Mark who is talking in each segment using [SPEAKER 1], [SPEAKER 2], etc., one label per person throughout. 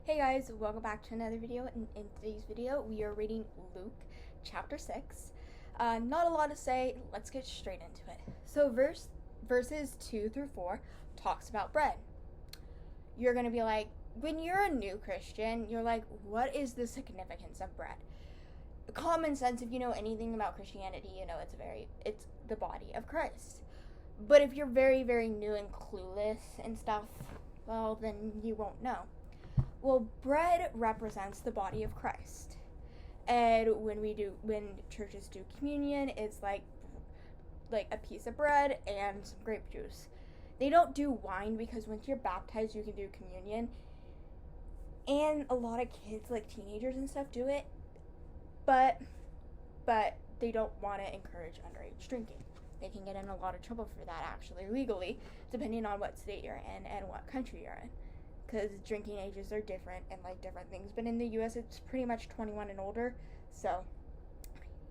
[SPEAKER 1] Hey guys, welcome back to another video. In today's video, we are reading Luke chapter 6. Not a lot to say, let's get straight into it. So verses 2 through 4 talks about bread. You're going to be like, when you're a new Christian, you're like, what is the significance of bread? Common sense, if you know anything about Christianity, you know it's the body of Christ. But if you're very, very new and clueless and stuff, well, then you won't know. Well, bread represents the body of Christ. And when churches do communion, it's like a piece of bread and some grape juice. They don't do wine because once you're baptized, you can do communion. And a lot of kids, like teenagers and stuff, do it. But they don't want to encourage underage drinking. They can get in a lot of trouble for that, actually, legally, depending on what state you're in and what country you're in. Because drinking ages are different and like different things. But in the US, it's pretty much 21 and older. So,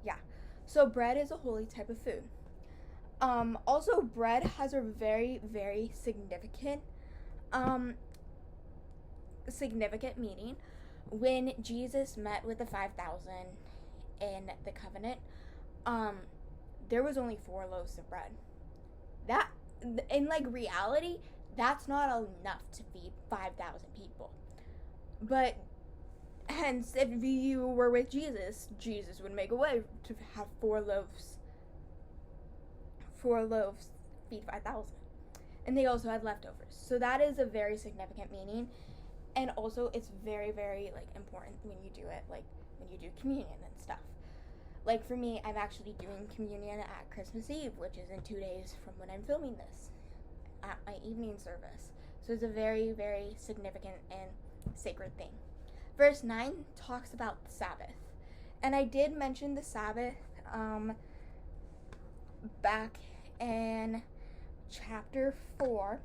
[SPEAKER 1] yeah. So bread is a holy type of food. Also, bread has a very, very significant meaning. When Jesus met with the 5,000 in the covenant, there was only 4 loaves of bread. That, in like reality, that's not enough to feed 5,000 people. But hence, if you were with Jesus, Jesus would make a way to have 4 loaves. 4 loaves feed 5,000. And they also had leftovers. So that is a very significant meaning. And also, it's very, very like important when you do it, like when you do communion and stuff. Like for me, I'm actually doing communion at Christmas Eve, which is in 2 days from when I'm filming this, at my evening service. So it's a very, very significant and sacred thing. Verse 9 talks about the Sabbath. And I did mention the Sabbath back in chapter 4,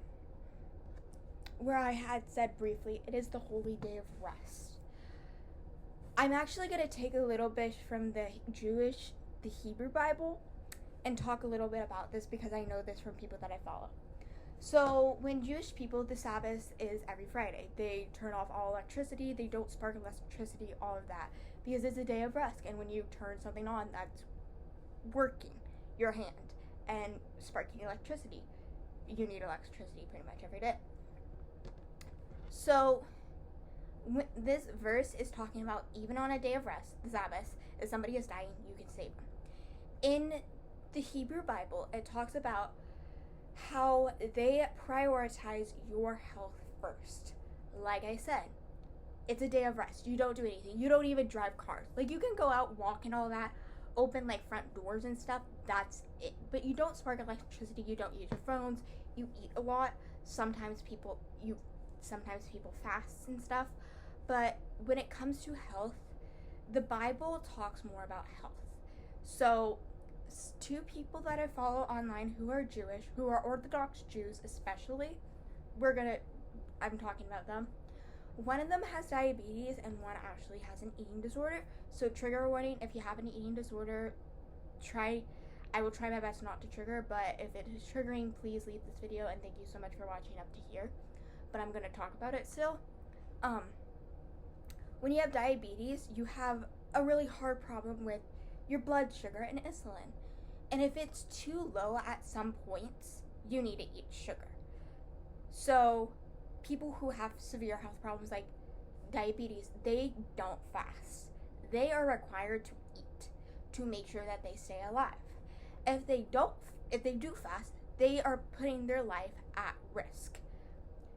[SPEAKER 1] where I had said briefly, it is the holy day of rest. I'm actually going to take a little bit from the Hebrew Bible, and talk a little bit about this because I know this from people that I follow. So when Jewish people, the Sabbath is every Friday. They turn off all electricity, they don't spark electricity, all of that, because it's a day of rest. And when you turn something on, that's working your hand and sparking electricity. You need electricity pretty much every day. So this verse is talking about even on a day of rest, the Sabbath, if somebody is dying, you can save them. In the Hebrew Bible, it talks about how they prioritize your health first. Like I said, it's a day of rest. You don't do anything. You don't even drive cars. Like, you can go out, walk and all that, open like front doors and stuff. That's it. But you don't spark electricity. You don't use your phones. You eat a lot. Sometimes people fast and stuff. But when it comes to health, the Bible talks more about health. So 2 people that I follow online who are Jewish, who are Orthodox Jews especially, I'm talking about them. One of them has diabetes and one actually has an eating disorder. So trigger warning, if you have an eating disorder, I will try my best not to trigger, but if it is triggering, please leave this video, and thank you so much for watching up to here. But I'm going to talk about it still. When you have diabetes, you have a really hard problem with your blood sugar and insulin. And if it's too low at some points, you need to eat sugar. So people who have severe health problems like diabetes, they don't fast. They are required to eat to make sure that they stay alive. If they do fast, they are putting their life at risk.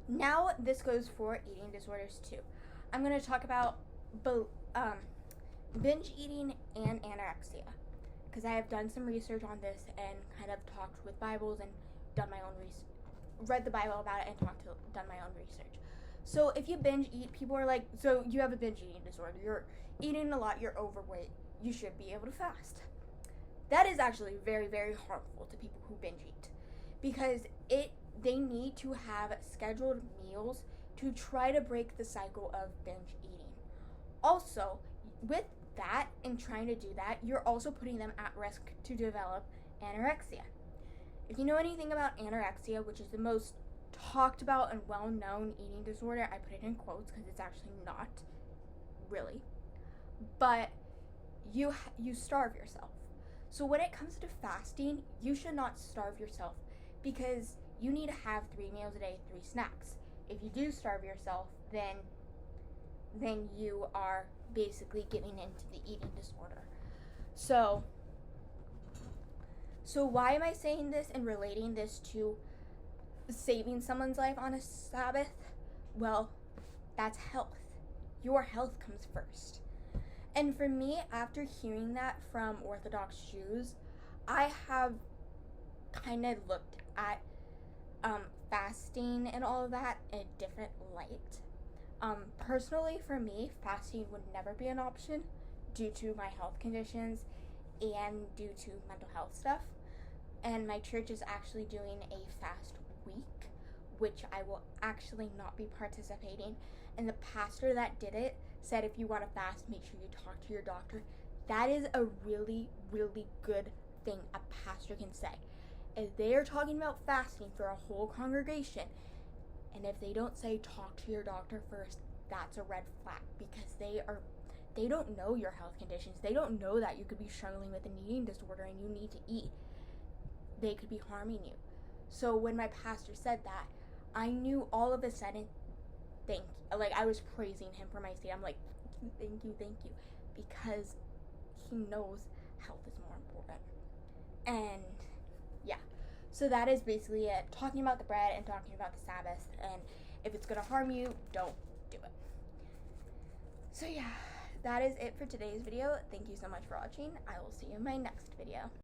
[SPEAKER 1] Now this goes for eating disorders too. I'm going to talk about binge eating and anorexia, because I have done some research on this and kind of talked with Bibles and done my own read the Bible about it and done my own research. So if you binge eat, people are like, so you have a binge eating disorder, you're eating a lot, you're overweight, you should be able to fast. That is actually very, very harmful to people who binge eat, because they need to have scheduled meals to try to break the cycle of binge eating. Also, with that and trying to do that, you're also putting them at risk to develop anorexia. If you know anything about anorexia, which is the most talked about and well-known eating disorder. I put it in quotes because it's actually not really. But you starve yourself. So when it comes to fasting, you should not starve yourself because you need to have 3 meals a day, 3 snacks. If you do starve yourself, then you are basically getting into the eating disorder. So why am I saying this and relating this to saving someone's life on a Sabbath? Well, that's health. Your health comes first. And for me, after hearing that from Orthodox Jews, I have kind of looked at fasting and all of that in a different light. Personally, for me, fasting would never be an option due to my health conditions and due to mental health stuff. And my church is actually doing a fast week, which I will actually not be participating. And the pastor that did it said, if you want to fast, make sure you talk to your doctor. That is a really, really good thing a pastor can say. If they are talking about fasting for a whole congregation, and if they don't say talk to your doctor first, that's a red flag, because they don't know your health conditions. They don't know that you could be struggling with an eating disorder and you need to eat. They could be harming you. So when my pastor said that, I knew all of a sudden, I was praising him for my state. I'm like, thank you, because he knows health is more important. And yeah, so that is basically it. Talking about the bread and talking about the Sabbath, and if it's gonna harm you, don't do it. So yeah, that is it for today's video. Thank you so much for watching. I will see you in my next video.